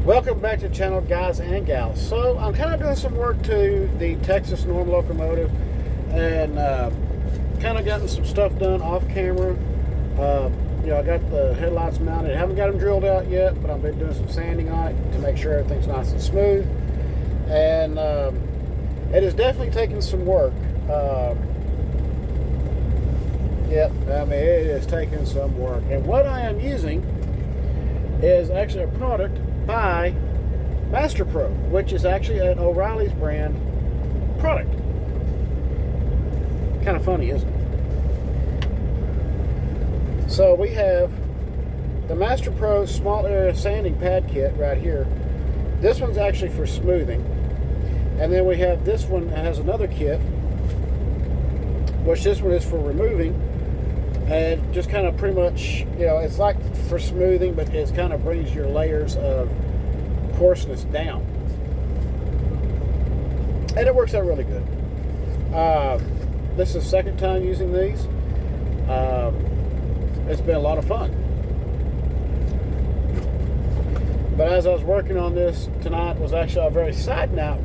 Welcome back to the channel, guys and gals. So I'm kind of doing some work to the Texas Norm locomotive and kind of gotten some stuff done off camera. I got the headlights mounted. I haven't got them drilled out yet, but I've been doing some sanding on it to make sure everything's nice and smooth. And it is definitely taking some work. Yep, I mean, it is taking some work. And what I am using is actually a product by Master Pro, which is actually an O'Reilly's brand product. Kind of funny, isn't it? So we have the Master Pro small area sanding pad kit right here. This one's actually for smoothing. And then we have this one that has another kit, which this one is for removing. And just kind of pretty much, it's like for smoothing, but it kind of brings your layers of coarseness down. And it works out really good. This is the second time using these. It's been a lot of fun. But as I was working on this tonight, was actually a very sad night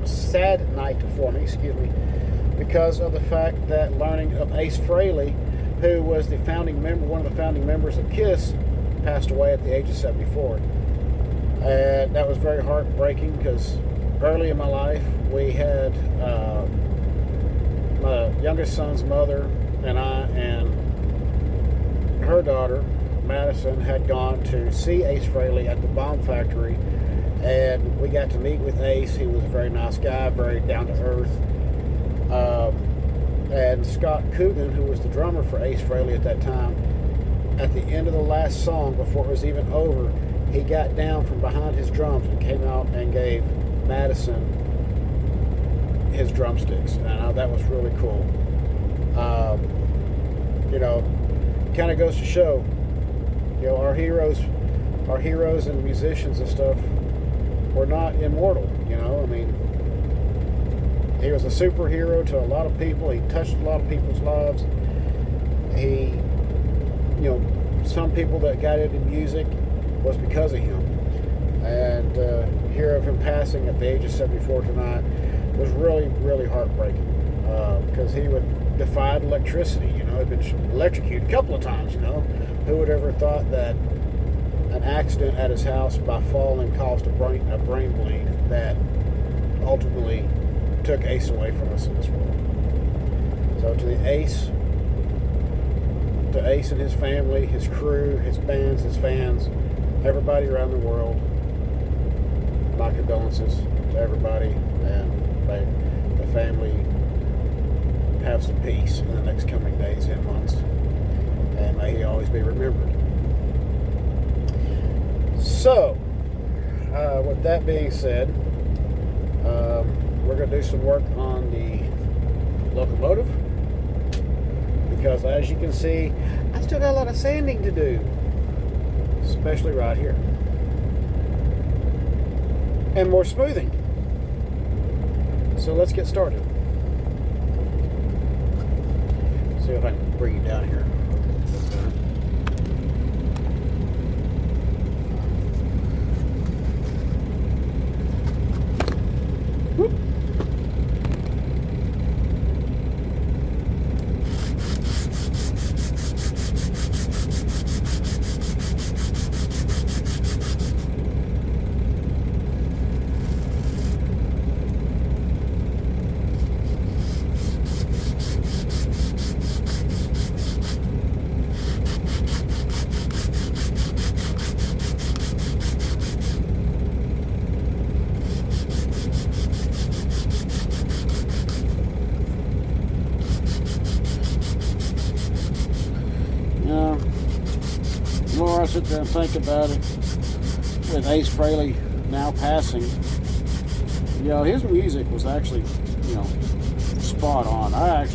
for me, because of the fact that learning of Ace Frehley, who was the founding member, one of the founding members of KISS, passed away at the age of 74. And that was very heartbreaking because early in my life, we had my youngest son's mother and I and her daughter, Madison, had gone to see Ace Frehley at the bomb factory. And we got to meet with Ace. He was a very nice guy, very down to earth. And Scott Coogan, who was the drummer for Ace Frehley at that time, at the end of the last song, before it was even over, he got down from behind his drums and came out and gave Madison his drumsticks. And that was really cool. Kind of goes to show, our heroes and musicians and stuff were not immortal. He was a superhero to a lot of people. He touched a lot of people's lives. He, some people that got into music was because of him. And hear of him passing at the age of 74 tonight was really, really heartbreaking. Because he defied electricity. He'd been electrocuted a couple of times. Who would ever thought that an accident at his house by falling caused a brain bleed that ultimately took Ace away from us in this world. So to Ace and his family, his crew, his bands, his fans, everybody around the world, my condolences to everybody, and may the family have some peace in the next coming days and months, and may he always be remembered. So, with that being said, we're going to do some work on the locomotive, because as you can see, I still got a lot of sanding to do, especially right here, and more smoothing. So let's get started. See if I can bring you down here. Whoop. The more I sit there and think about it, with Ace Frehley now passing, his music was actually, spot on. I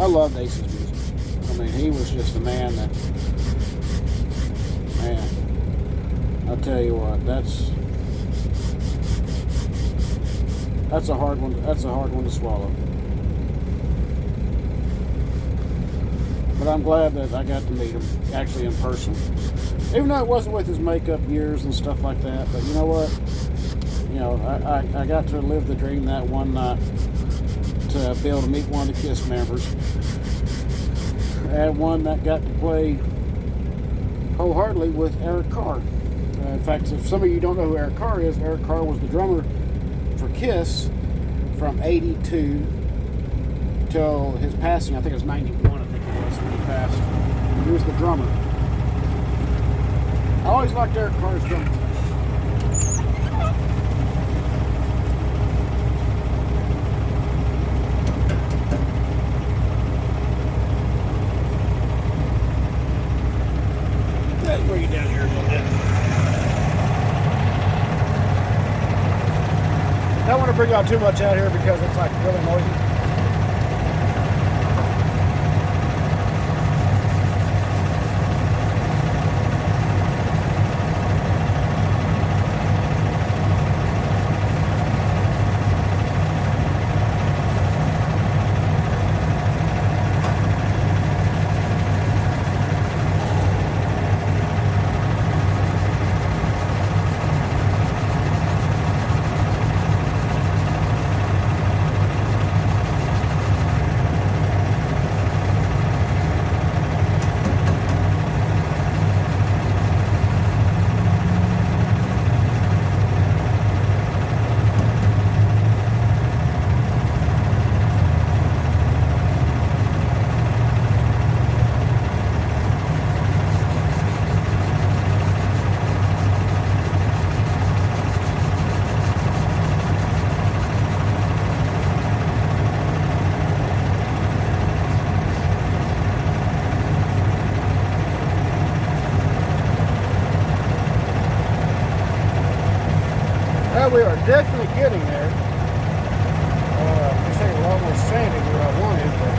loved Ace's music. He was just a man that, I'll tell you what, that's a hard one. That's a hard one to swallow. But I'm glad that I got to meet him actually in person. Even though it wasn't with his makeup years and stuff like that, but you know what? You know, I got to live the dream that one night to be able to meet one of the KISS members. And one that got to play wholeheartedly with Eric Carr. In fact, if some of you don't know who Eric Carr is, Eric Carr was the drummer for KISS from 82 till his passing. I think it was 91, I think it was, when he passed. He was the drummer. I always liked Eric Carr's drumming. Let's bring you down here a little bit. I don't want to bring y'all too much out here because it's like really noisy. Well, we are definitely getting there. This ain't a lot more sandy than what I wanted, but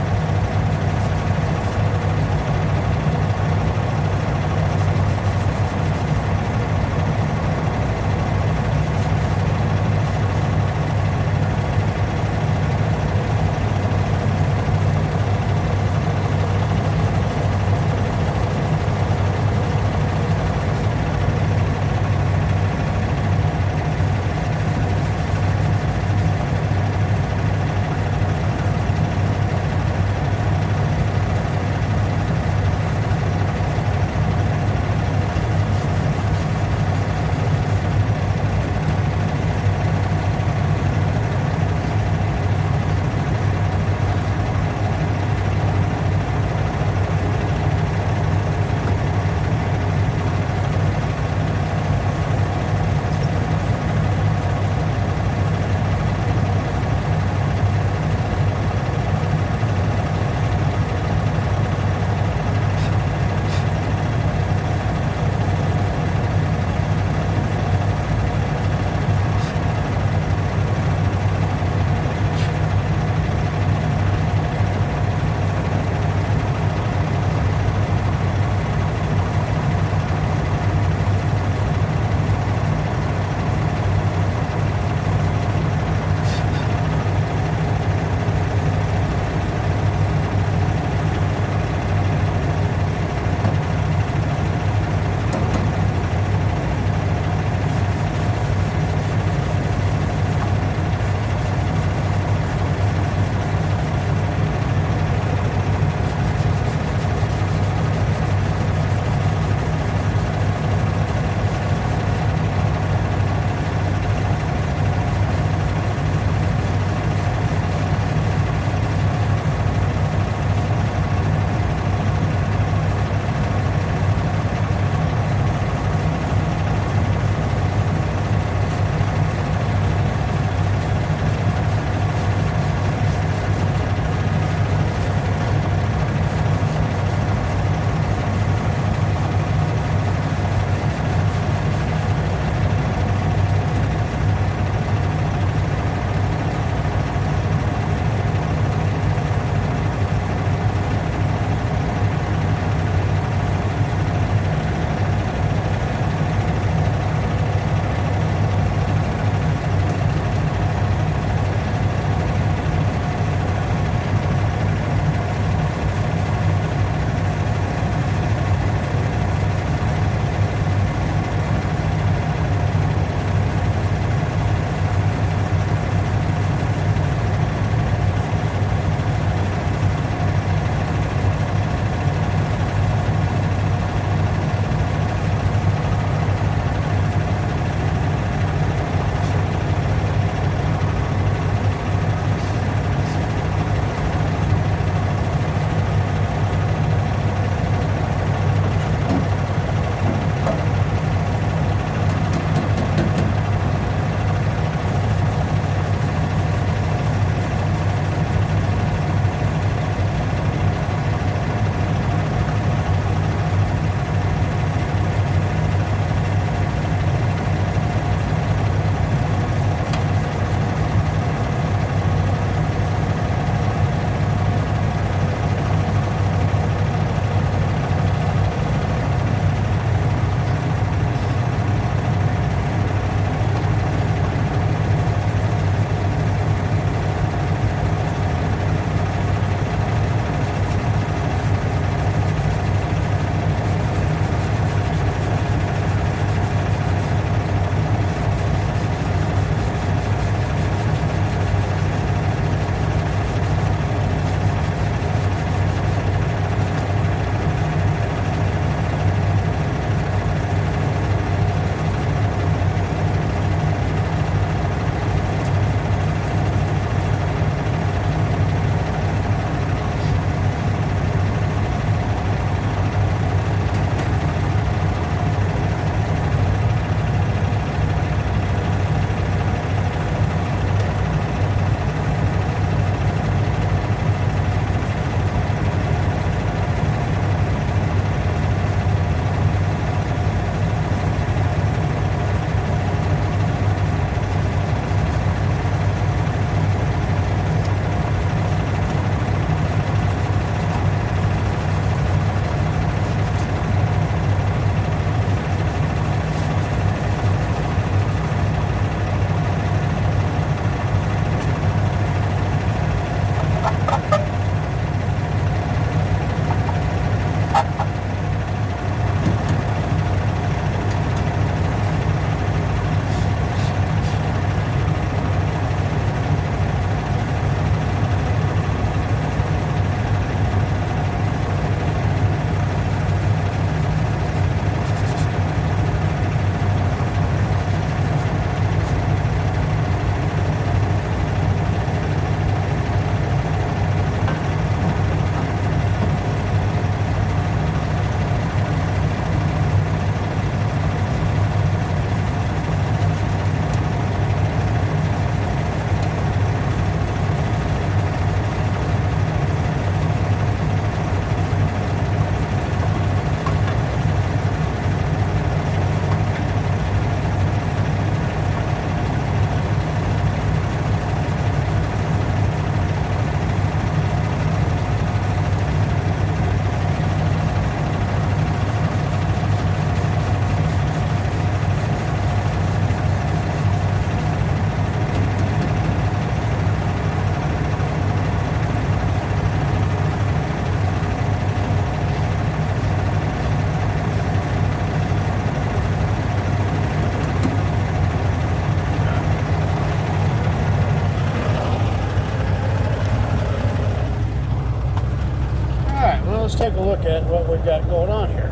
take a look at what we've got going on here.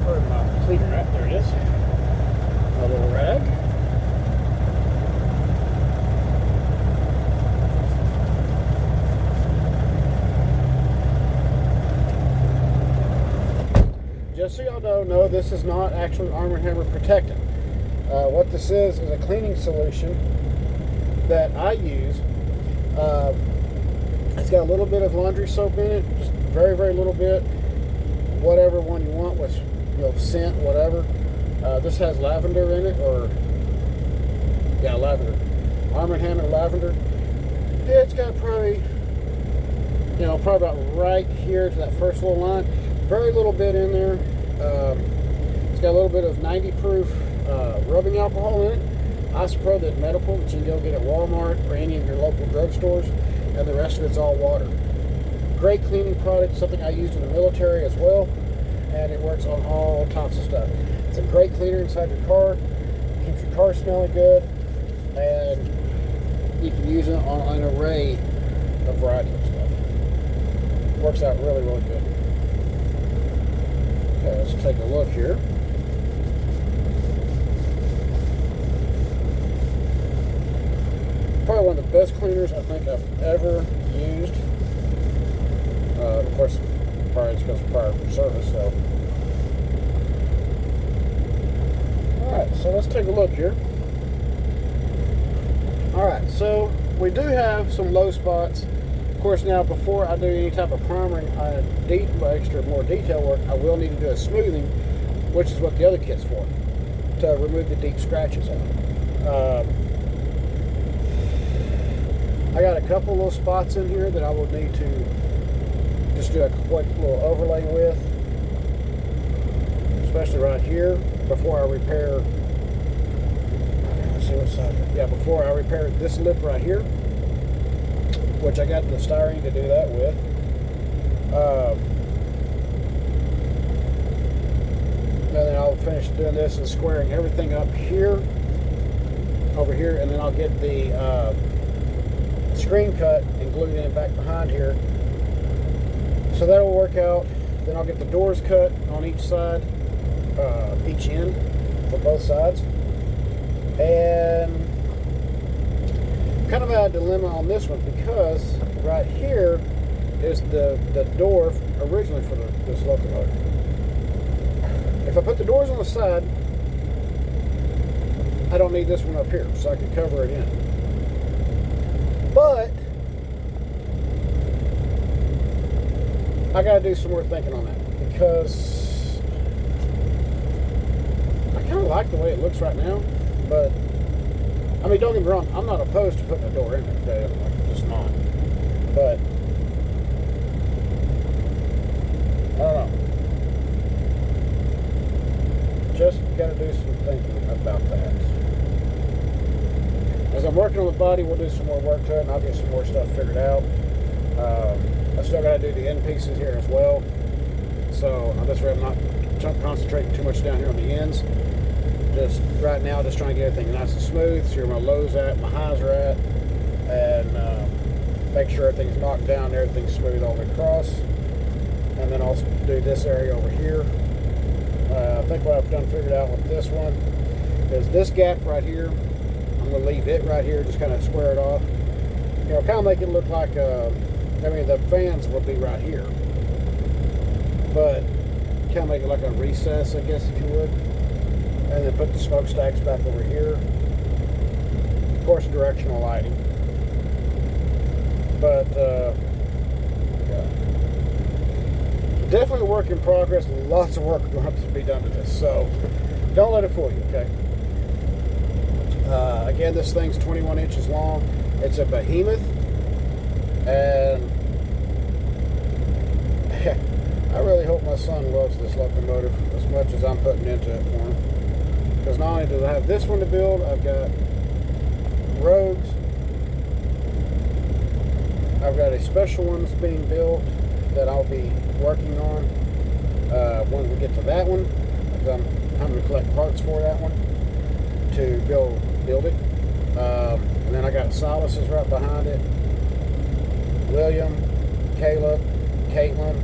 Where's my cleaner at? There it is. A little rag. Just so y'all know, no, this is not actually Arm & Hammer protectant. What this is a cleaning solution that I use. It's got a little bit of laundry soap in it, just very, very little bit. Whatever one you want, with scent, whatever. This has lavender in it, or yeah, lavender. Arm & Hammer lavender. It's got probably, probably about right here to that first little line. Very little bit in there. It's got a little bit of 90 proof rubbing alcohol in it. Isopropyl medical that you can go get at Walmart or any of your local drugstores, and the rest of it's all water. Great cleaning product, something I used in the military as well, and it works on all types of stuff. It's a great cleaner inside your car, keeps your car smelling good, and you can use it on an array of variety of stuff. Works out really, really good. Okay, let's take a look here. Probably one of the best cleaners I think I've ever used. Of course, probably it's because of prior service. So, all right. So let's take a look here. All right. So we do have some low spots. Of course, now before I do any type of primering, more detail work, I will need to do a smoothing, which is what the other kit's for, to remove the deep scratches out. I got a couple little spots in here that I will need to just do a quick little overlay with, especially right here before I repair. Let's see what side. Yeah, before I repair this lip right here, which I got the styrene to do that with. And then I'll finish doing this and squaring everything up here, over here, and then I'll get the screen cut and glued in back behind here. So that'll work out. Then I'll get the doors cut on each side, each end for both sides. And kind of had a dilemma on this one because right here is the door originally for this locomotive. If I put the doors on the side, I don't need this one up here, so I can cover it in. But I got to do some more thinking on that because I kind of like the way it looks right now. But I mean, don't get me wrong, I'm not opposed to putting a door in it. Okay, I'm just not. But I don't know. Just got to do some thinking about that. As I'm working on the body, we'll do some more work to it, and I'll get some more stuff figured out. I still got to do the end pieces here as well. So that's where I'm not concentrating too much down here on the ends. Just right now, just trying to get everything nice and smooth, see where my lows are at, my highs are at, and make sure everything's knocked down, everything's smooth all the way across. And then I'll do this area over here. I think what I've done figured out with this one is this gap right here. I'm going to leave it right here, just kind of square it off. Kind of make it look like, the fans will be right here. But kind of make it like a recess, I guess, if you would. And then put the smokestacks back over here. Of course, directional lighting. But, definitely a work in progress. Lots of work going to have to be done to this. So, don't let it fool you, okay? Again, this thing's 21 inches long. It's a behemoth. And I really hope my son loves this locomotive as much as I'm putting into it for him. Because not only do I have this one to build, I've got roads. I've got a special one that's being built that I'll be working on. When we get to that one, I'm having to collect parts for that one to build it. And then I got silences right behind it. William, Caleb, Caitlin.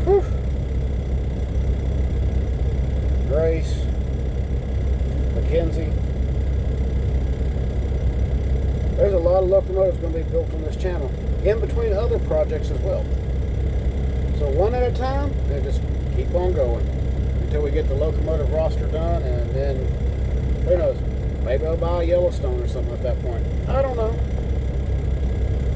Whew. Grace, Mackenzie. There's a lot of locomotives going to be built on this channel, in between other projects as well. So one at a time, and just keep on going until we get the locomotive roster done, and then who knows? Maybe I'll buy a Yellowstone or something at that point. I don't know.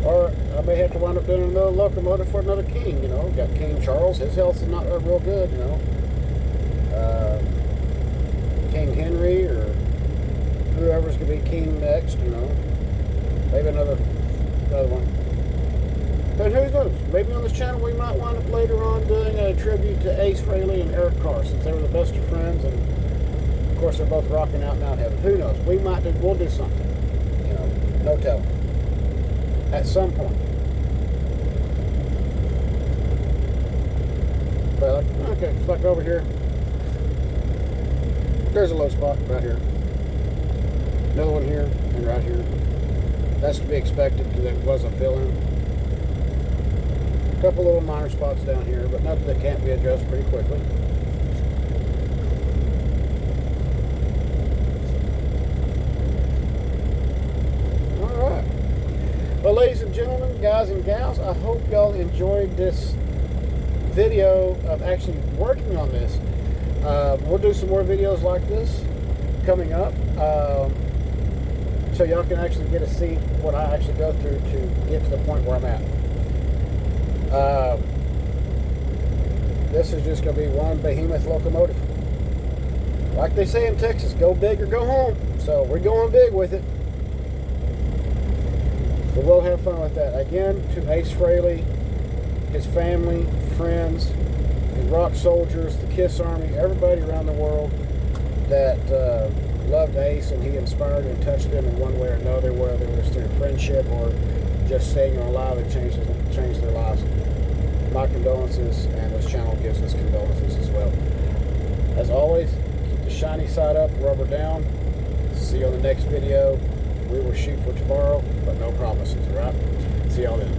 Or I may have to wind up doing another locomotive for another king. You know, got King Charles. His health is not real good. You know, King Henry or whoever's gonna be king next. You know. Maybe another one. But who knows? Maybe on this channel we might wind up later on doing a tribute to Ace Frehley and Eric Carr, since they were the best of friends, and of course they're both rocking out now in heaven. Who knows? We'll do something. You know, no telling. At some point. But okay, it's like over here. There's a low spot right here. Another one here and right here. That's to be expected because it was a fill-in. A couple little minor spots down here, but nothing that can't be addressed pretty quickly. Alright. Well, ladies and gentlemen, guys and gals, I hope y'all enjoyed this video of actually working on this. We'll do some more videos like this coming up. So y'all can actually get to see what I actually go through to get to the point where I'm at. This is just going to be one behemoth locomotive. Like they say in Texas, go big or go home. So we're going big with it. But we'll have fun with that. Again, to Ace Frehley, his family, friends, the Rock Soldiers, the KISS Army, everybody around the world that loved Ace, and he inspired and touched them in one way or another, whether it was through friendship or just staying alive and changed their lives. My condolences, and this channel gives us condolences as well. As always, keep the shiny side up, rubber down. See you on the next video. We will shoot for tomorrow, but no promises, all right? See y'all then.